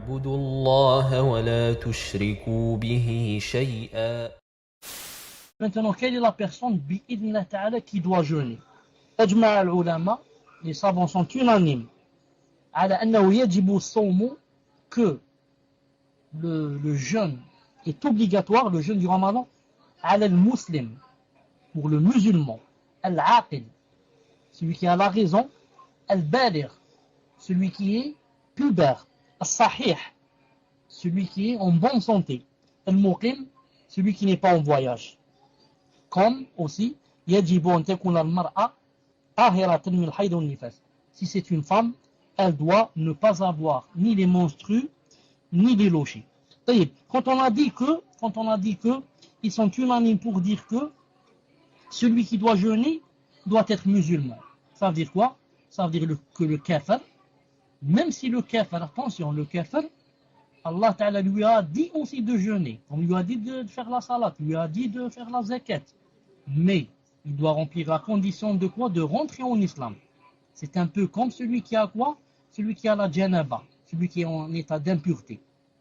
واعبدوا الله ولا تشركوا به شيئا. Maintenant, quelle est la personne bi'idnillah ta'ala qui doit jeûner? أجمع العلماء, les savants sont unanimes على أنه يجب الصوم, que le jeûne est obligatoire, le jeûne du Ramadan, على المسلم, pour le musulman, al-aqil, celui qui a la raison, al-baligh, celui qui est pubère, al-sahih, celui qui est en bonne santé, al-muqim, celui qui n'est pas en voyage. Comme aussi, يجب أن تكون المرأة طاهرة من الحيض والنفاس. Si c'est une femme, elle doit ne pas avoir ni les menstrues, ni les lochis. Quand on a dit que, ils sont unanimes pour dire que celui qui doit jeûner doit être musulman. Ça veut dire quoi? Ça veut dire que le kafir, même si le kafir, attention, le kafir, Allah Ta'ala lui a dit aussi de jeûner. On lui a dit de faire la salat, lui a dit de faire la zakat. Mais il doit remplir la condition de quoi? De rentrer en islam. C'est un peu comme celui qui a quoi? Celui qui a la janaba, celui qui est en état d'impureté.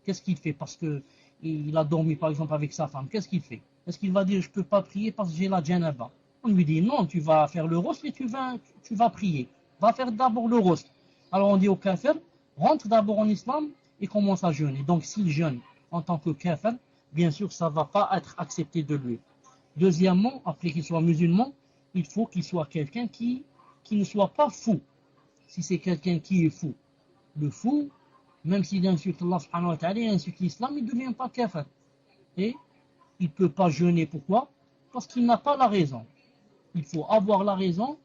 Qu'est-ce qu'il fait? Parce qu'il a dormi par exemple avec sa femme. Qu'est-ce qu'il fait? Est-ce qu'il va dire je ne peux pas prier parce que j'ai la janaba? On lui dit non, tu vas faire le rosl et tu vas prier. Va faire d'abord le rosl. Alors on dit au kafir, rentre d'abord en islam et commence à jeûner. Donc s'il jeûne en tant que kafir, bien sûr ça ne va pas être accepté de lui. Deuxièmement, après qu'il soit musulman, il faut qu'il soit quelqu'un qui ne soit pas fou. Si c'est quelqu'un qui est fou, le fou, même s'il insulte Allah subhanahu wa ta'ala et insulte l'islam, il ne devient pas kafir. Et il ne peut pas jeûner. Pourquoi? Parce qu'il n'a pas la raison. Il faut avoir la raison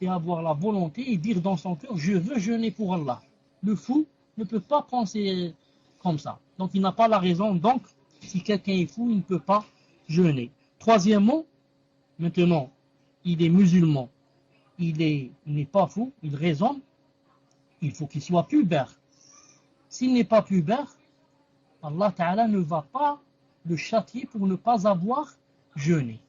et avoir la volonté et dire dans son cœur, je veux jeûner pour Allah. Le fou ne peut pas penser comme ça. Donc il n'a pas la raison. Donc si quelqu'un est fou, il ne peut pas jeûner. Troisièmement, maintenant, il est musulman, il n'est pas fou, il raisonne, il faut qu'il soit pubère. S'il n'est pas pubère, Allah Ta'ala ne va pas le châtier pour ne pas avoir jeûné.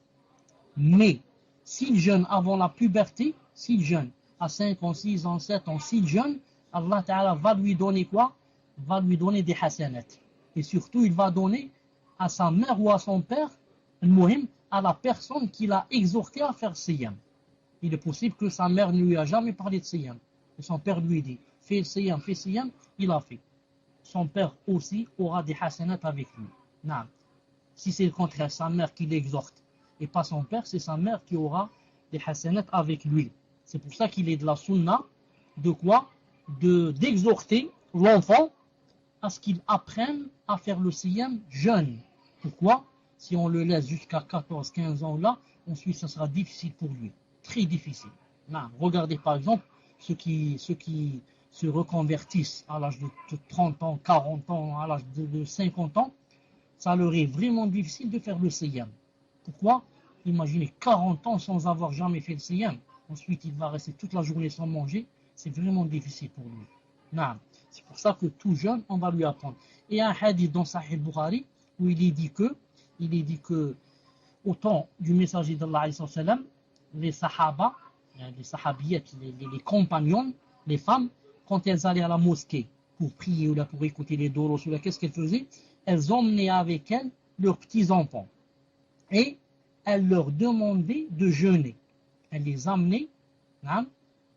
Mais, s'il jeûne avant la puberté, s'il jeûne à 5 ans, 6 ans, 7 ans, s'il jeûne, Allah Ta'ala va lui donner quoi? Va lui donner des hasanat. Et surtout, il va donner à sa mère ou à son père, à la personne qui l'a exhorté à faire siyam. Il est possible que sa mère ne lui a jamais parlé de siyam. Et son père lui dit, fais siyam, il a fait. Son père aussi aura des hasanat avec lui. Non. Si c'est le contraire, sa mère qui l'exhorte et pas son père, c'est sa mère qui aura des hasanat avec lui. C'est pour ça qu'il est de la sunna, de quoi? D'exhorter l'enfant à ce qu'il apprenne à faire le siyam jeune. Pourquoi? Si on le laisse jusqu'à 14-15 ans là, ensuite ça sera difficile pour lui. Très difficile. Non. Regardez par exemple ceux qui se reconvertissent à l'âge de 30 ans, 40 ans, à l'âge de 50 ans, ça leur est vraiment difficile de faire le siyam. Pourquoi? Imaginez 40 ans sans avoir jamais fait le siyam. Ensuite il va rester toute la journée sans manger. C'est vraiment difficile pour lui. Non. C'est pour ça que tout jeune, on va lui apprendre. Et un hadith dans Sahih Bukhari où il est dit que au temps du messager d'Allah, les sahaba, les sahabiyettes, les compagnons, les femmes, quand elles allaient à la mosquée pour prier ou là pour écouter les doros, qu'est-ce qu'elles faisaient? Elles emmenaient avec elles leurs petits-enfants. Et elles leur demandaient de jeûner. Elles les amenaient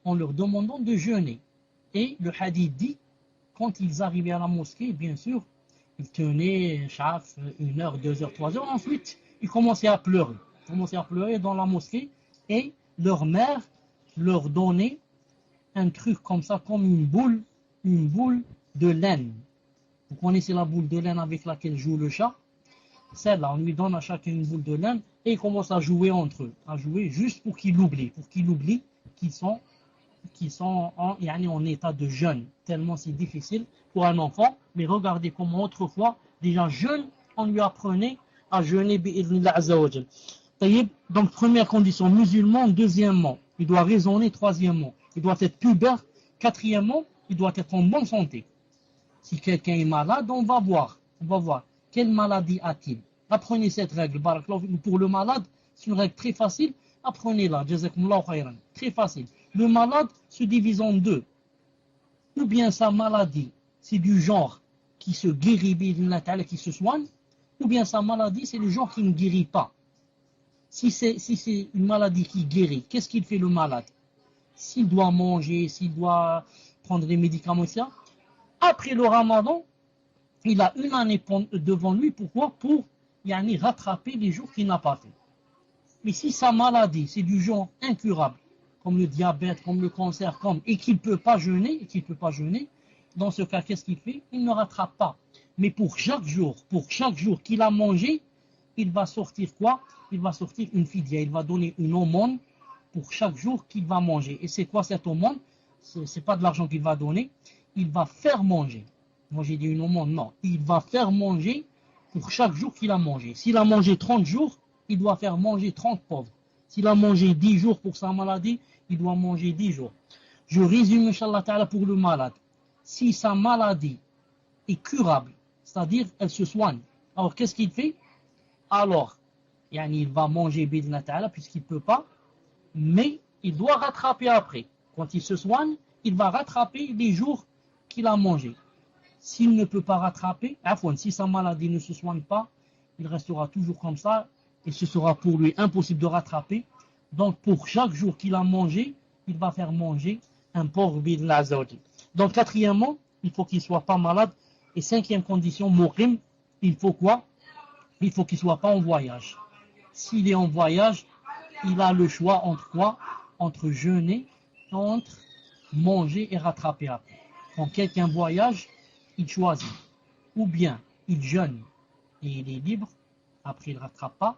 en leur demandant de jeûner. Et le hadith dit, quand ils arrivaient à la mosquée, bien sûr, ils tenaient chaque 1 heure, 2 heures, 3 heures. Ensuite, ils commençaient à pleurer. Ils commençaient à pleurer dans la mosquée. Et leur mère leur donnait un truc comme ça, comme une boule de laine. Vous connaissez la boule de laine avec laquelle joue le chat? Celle-là, on lui donne à chacun une boule de laine et ils commencent à jouer entre eux. À jouer juste pour qu'ils l'oublient. Pour qu'ils oublient qu'ils sont en état de jeûne. Tellement c'est difficile pour un enfant. Mais regardez comment autrefois, déjà jeune, on lui apprenait à jeûner bi'idhnillah azza wa jal. Donc première condition, musulman. Deuxièmement, il doit raisonner. Troisièmement, il doit être pubère. Quatrièmement, il doit être en bonne santé. Si quelqu'un est malade, on va voir quelle maladie a-t-il. Apprenez cette règle. Pour le malade, c'est une règle très facile. Apprenez-la. Jazakumullahu khayran. Très facile. Le malade se divise en deux. Ou bien sa maladie, c'est du genre qui se guérit, qui se soigne, ou bien sa maladie, c'est le genre qui ne guérit pas. Si c'est une maladie qui guérit, qu'est-ce qu'il fait le malade? S'il doit manger, s'il doit prendre des médicaments, etc. Après le ramadan, il a une année devant lui. Pourquoi? Pour rattraper les jours qu'il n'a pas fait. Mais si sa maladie, c'est du genre incurable, comme le diabète, comme le cancer, et qu'il ne peut pas jeûner, dans ce cas, qu'est-ce qu'il fait? Il ne rattrape pas. Mais pour chaque jour qu'il a mangé, il va sortir quoi? Il va sortir une fidya, il va donner une aumône pour chaque jour qu'il va manger. Et c'est quoi cette aumône? C'est pas de l'argent qu'il va donner, il va faire manger. Moi j'ai dit une aumône, non. Il va faire manger pour chaque jour qu'il a mangé. S'il a mangé 30 jours, il doit faire manger 30 pauvres. S'il a mangé 10 jours pour sa maladie, il doit manger 10 jours. Je résume, Inch'Allah Ta'ala, pour le malade. Si sa maladie est curable, c'est-à-dire elle se soigne, alors qu'est-ce qu'il fait? Alors, il va manger Bidna Ta'ala puisqu'il ne peut pas, mais il doit rattraper après. Quand il se soigne, il va rattraper les jours qu'il a mangé. S'il ne peut pas rattraper, si sa maladie ne se soigne pas, il restera toujours comme ça et ce sera pour lui impossible de rattraper. Donc pour chaque jour qu'il a mangé, il va faire manger un porc Bidna Azaouti. Donc quatrièmement, il faut qu'il ne soit pas malade. Et cinquième condition, Muqim, il faut quoi? Il faut qu'il ne soit pas en voyage. S'il est en voyage, il a le choix entre quoi? Entre jeûner, entre manger et rattraper après. Quand quelqu'un voyage, il choisit. Ou bien il jeûne et il est libre, après il ne rattrape pas.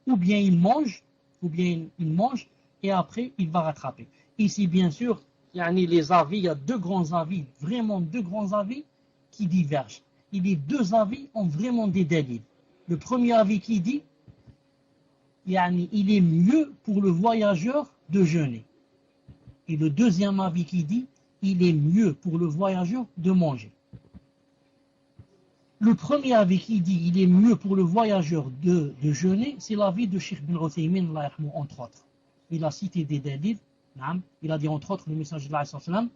Ou bien il mange et après il va rattraper. Ici, bien sûr, les avis, il y a deux grands avis, vraiment deux grands avis qui divergent. Et les deux avis ont vraiment des délits. Le premier avis qui dit, il est mieux pour le voyageur de jeûner. Et le deuxième avis qui dit, il est mieux pour le voyageur de manger. Le premier avis qui dit, il est mieux pour le voyageur de jeûner, c'est l'avis de Cheikh bin Uthaymin, entre autres. Il a cité des délits. Il a dit entre autres, le messager de l'Islam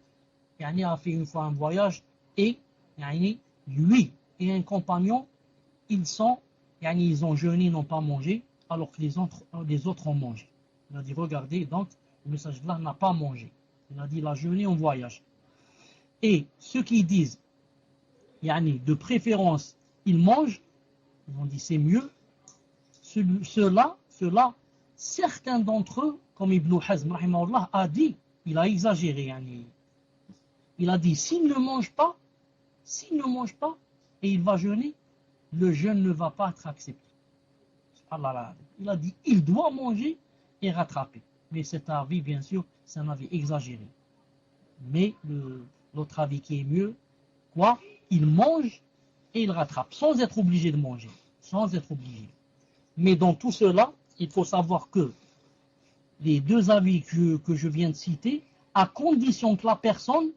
a fait une fois un voyage et lui et un compagnon, ils ont jeûné, ils n'ont pas mangé, alors que les autres ont mangé. Il a dit, regardez, donc, le messager de l'Islam n'a pas mangé. Il a dit, il a jeûné en voyage. Et ceux qui disent, de préférence, ils mangent, ils ont dit, c'est mieux. Ceux-là, certains d'entre eux, comme Ibn Hazm, a dit, il a exagéré. Il a dit, s'il ne mange pas, et il va jeûner, le jeûne ne va pas être accepté. Il a dit, il doit manger et rattraper. Mais cet avis, bien sûr, c'est un avis exagéré. Mais l'autre avis qui est mieux, quoi? Il mange et il rattrape, sans être obligé de manger. Sans être obligé. Mais dans tout cela, il faut savoir que les deux avis que je viens de citer, à condition que la personne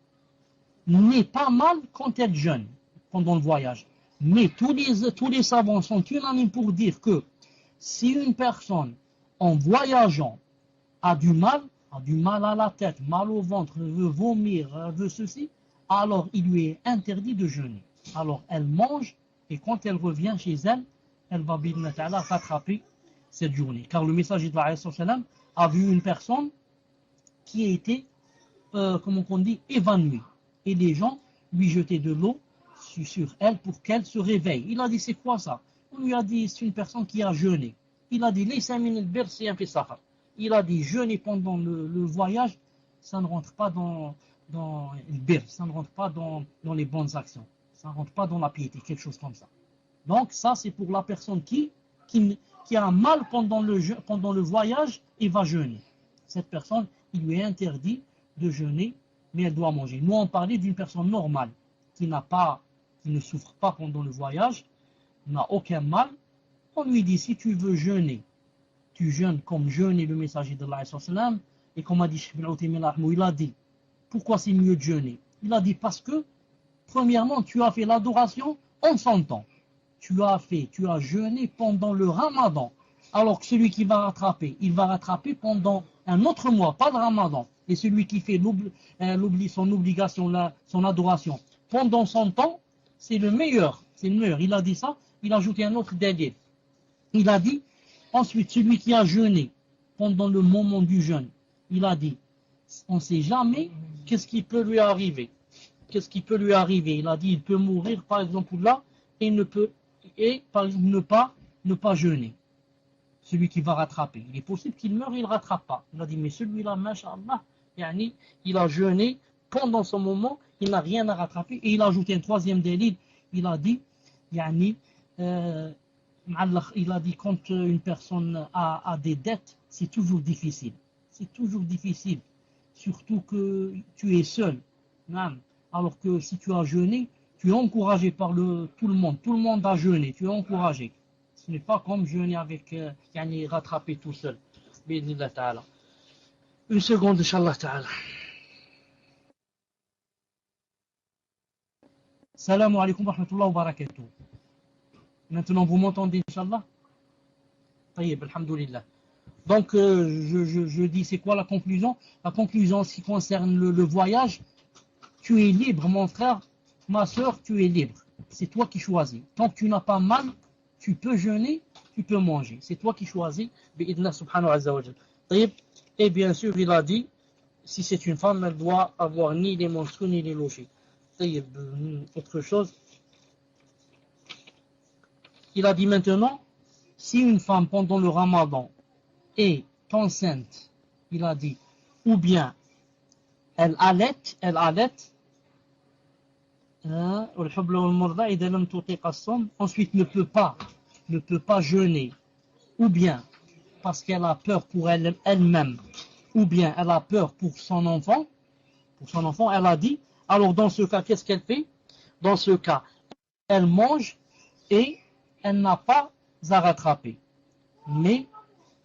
n'est pas mal quand elle jeûne pendant le voyage. Mais tous les savants sont unanimes pour dire que si une personne, en voyageant, a du mal à la tête, mal au ventre, veut vomir, veut ceci, alors il lui est interdit de jeûner. Alors elle mange et quand elle revient chez elle, elle va rattraper cette journée. Car le messager de l'Islam a vu une personne qui a été, évanouie. Et les gens lui jetaient de l'eau sur elle pour qu'elle se réveille. Il a dit, c'est quoi ça? On lui a dit, c'est une personne qui a jeûné. Il a dit, il a dit, jeûner pendant le voyage, ça ne rentre pas dans le bir, ça ne rentre pas dans les bonnes actions. Ça ne rentre pas dans la piété, quelque chose comme ça. Donc ça, c'est pour la personne qui a mal pendant le voyage et va jeûner. Cette personne, il lui est interdit de jeûner, mais elle doit manger. Nous, on parlait d'une personne normale, qui ne souffre pas pendant le voyage, n'a aucun mal. On lui dit, si tu veux jeûner, tu jeûnes comme jeûnait le messager de l'Islam, et comme a dit Cheikh bin Uthaymin, il a dit, pourquoi c'est mieux de jeûner? Il a dit, parce que, premièrement, tu as fait l'adoration en son temps. Tu as jeûné pendant le ramadan, alors que celui qui va rattraper, il va rattraper pendant un autre mois, pas le ramadan. Et celui qui fait son obligation, son adoration, pendant son temps, c'est le meilleur. C'est le meilleur. Il a dit ça, il a ajouté un autre dalil. Il a dit, ensuite, celui qui a jeûné pendant le moment du jeûne, il a dit, on ne sait jamais qu'est-ce qui peut lui arriver. Qu'est-ce qui peut lui arriver? Il a dit, il peut mourir, par exemple, là, et par exemple, ne pas jeûner. Celui qui va rattraper. Il est possible qu'il meure et il ne rattrape pas. Il a dit, mais celui-là, masha'Allah, il a jeûné pendant ce moment, il n'a rien à rattraper. Et il a ajouté un troisième délit. Il a dit, il a dit, quand une personne a des dettes, c'est toujours difficile. C'est toujours difficile. Surtout que tu es seul. Alors que si tu as jeûné, tu es encouragé par tout le monde. Tout le monde a jeûné, tu es encouragé. Ce n'est pas comme jeûner avec, rattraper tout seul. Une seconde, Inch'Allah ta'ala. Salam alaikum wa rahmatullahi wa barakatuh. Maintenant, vous m'entendez, Inch'Allah? Tayyib, alhamdoulilah. Donc, je dis, c'est quoi la conclusion? La conclusion, en ce qui concerne le voyage, tu es libre, mon frère, ma soeur, tu es libre. C'est toi qui choisis. Tant que tu n'as pas mal, tu peux jeûner, tu peux manger. C'est toi qui choisis. Bi'idna subhanahu wa ta'ala. Et bien sûr, il a dit, si c'est une femme, elle doit avoir ni les menstrues ni les logis. Autre chose. Il a dit maintenant, si une femme pendant le ramadan est enceinte, il a dit, ou bien elle allait, ensuite ne peut pas jeûner, ou bien parce qu'elle a peur pour elle-même, ou bien elle a peur pour son enfant, elle a dit, alors dans ce cas, qu'est-ce qu'elle fait? Dans ce cas, elle mange et elle n'a pas à rattraper. Mais,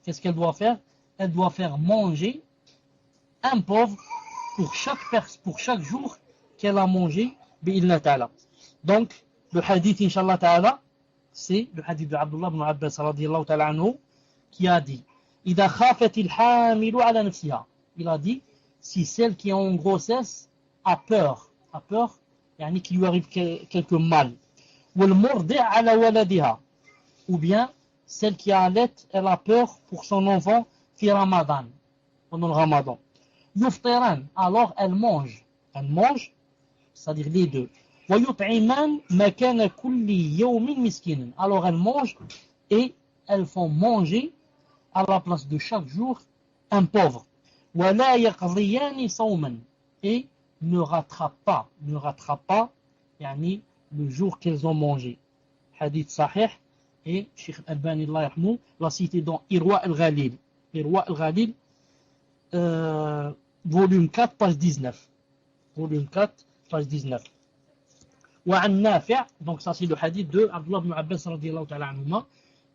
qu'est-ce qu'elle doit faire? Elle doit faire manger un pauvre pour chaque jour qu'elle a mangé, bi'ilna ta'ala. Donc, le hadith, inshallah ta'ala, c'est le hadith de Abdullah ibn Abbas radiyallahu ta'ala anhu, qui a dit, إِذَا خَافَتِ الْحَامِلُ عَلَى نَفْسِهَا. Il a dit, si celle qui est en grossesse a peur, qu'il lui arrive quelque mal, وَالْمُرْضِعَ عَلَى وَلَدِهَا, ou bien celle qui allait, elle a peur pour son enfant, fi Ramadan, pendant le Ramadan. Yuftiran, alors elle mange, c'est-à-dire les deux. وَيُطْعِمَانْ مَكَانَ كُلِّ يَوْمٍ مِسْكِينٍ. Alors elles mangent et elles font manger à la place de chaque jour un pauvre. وَلَا يَقْضِيَانِ صَوْمًا. Et ne rattrape pas, le jour qu'elles ont mangé. Hadith sahih, et Cheikh Albani l'a cité dans Irwa al-Ghalil. Volume 4, page 19. وعن نافع, donc ça c'est le hadith de Abdullah ibn Abbas radiyallahu ta'ala anhuma,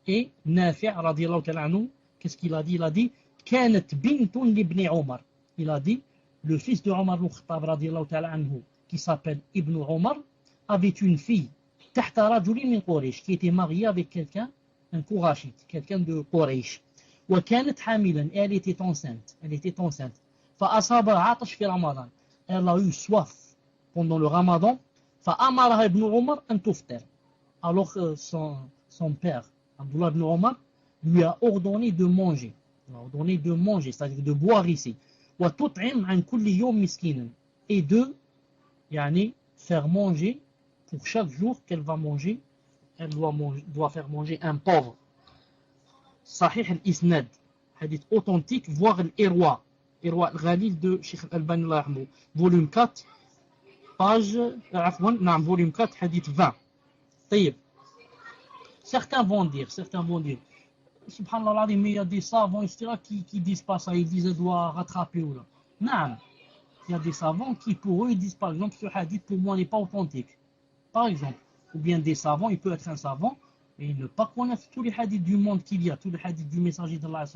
et Nafi' radiyallahu ta'ala anhu, qu'est-ce qu'il a dit? Il a dit, كانت بنت لابن عمر. Il a dit, le fils de Omar al-Khattab radiyallahu ta'ala anhu, qui s'appelle Ibn Omar, avait une fille, تحت رجل من قريش, qui était mariée avec quelqu'un, un Qurashite, quelqu'un de Quraysh. وكانت حاملا, et elle était enceinte. فأصابها عطش في رمضان. Elle a eu soif pendant le Ramadan. فأمرها ابن عمر أن تفطر. Alors son père, Abdullah ibn Omar, lui a ordonné de manger. C'est-à-dire de boire ici. وتطعم عن كل يوم مسكينا. Et de faire manger pour chaque jour qu'elle va manger, elle doit faire manger un pauvre. Sahih al-Isnad, hadith authentique, voire l'Irwa al-Ghalil de Cheikh Albani volume 4, volume 4, hadith 20. طيب. Certains vont dire, subhanallah, mais il y a des savants, etc., qui disent pas ça, ils disent qu'elle doit rattraper ou là. Non, il y a des savants qui, pour eux, ils disent par exemple, ce hadith pour moi n'est pas authentique. Par exemple, ou bien des savants, il peut être un savant, et ne pas connaître tous les hadiths du monde qu'il y a, tous les hadiths du messager d'Allah.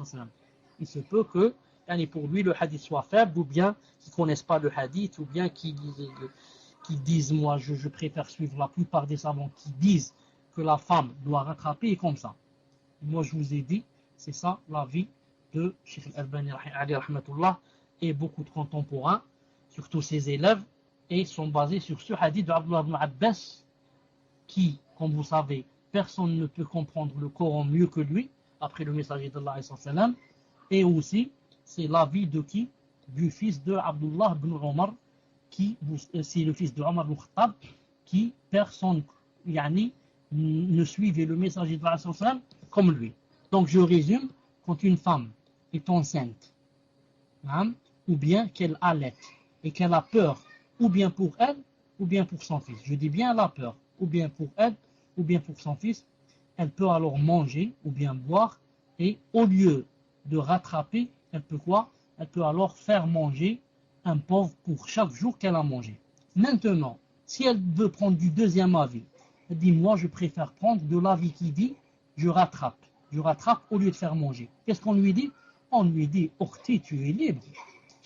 Il se peut que, pour lui, le hadith soit faible, ou bien qu'ils ne connaissent pas le hadith, ou bien qu'ils disent, moi, je préfère suivre la plupart des savants qui disent que la femme doit rattraper, et comme ça. Moi, je vous ai dit, c'est ça l'avis de Cheikh Albani alayhi rahmatullah, et beaucoup de contemporains, surtout ses élèves, et sont basés sur ce hadith de Abdullah ibn Abbas qui, comme vous savez, personne ne peut comprendre le Coran mieux que lui, après le messager d'Allah, et aussi, c'est l'avis de qui? Du fils de Abdullah ibn Omar, qui, c'est le fils de Omar ibn Khattab, qui, personne, ne suivait le messager d'Allah comme lui. Donc je résume, quand une femme est enceinte, ou bien qu'elle allaite, et qu'elle a peur, ou bien pour elle, ou bien pour son fils. Je dis bien elle a peur, ou bien pour elle, ou bien pour son fils, elle peut alors manger, ou bien boire, et au lieu de rattraper, elle peut quoi? Elle peut alors faire manger un pauvre pour chaque jour qu'elle a mangé. Maintenant, si elle veut prendre du deuxième avis, elle dit moi je préfère prendre de l'avis qui dit je rattrape au lieu de faire manger. Qu'est-ce qu'on lui dit? On lui dit Okhti, tu es libre.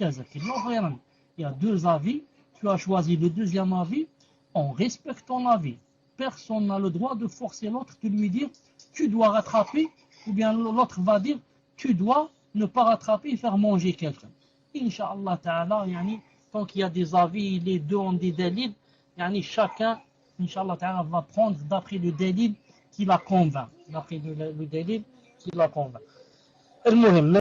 Il y a deux avis, tu as choisi le deuxième avis, on respecte ton avis. Personne n'a le droit de forcer l'autre, de lui dire tu dois rattraper, ou bien l'autre va dire tu dois ne pas rattraper et faire manger quelqu'un. Inch'Allah ta'ala, tant qu'il y a des avis, les deux ont des délits, chacun, Inch'Allah ta'ala, va prendre d'après le délit qui la convainc. D'après le délit qui la convainc. المهم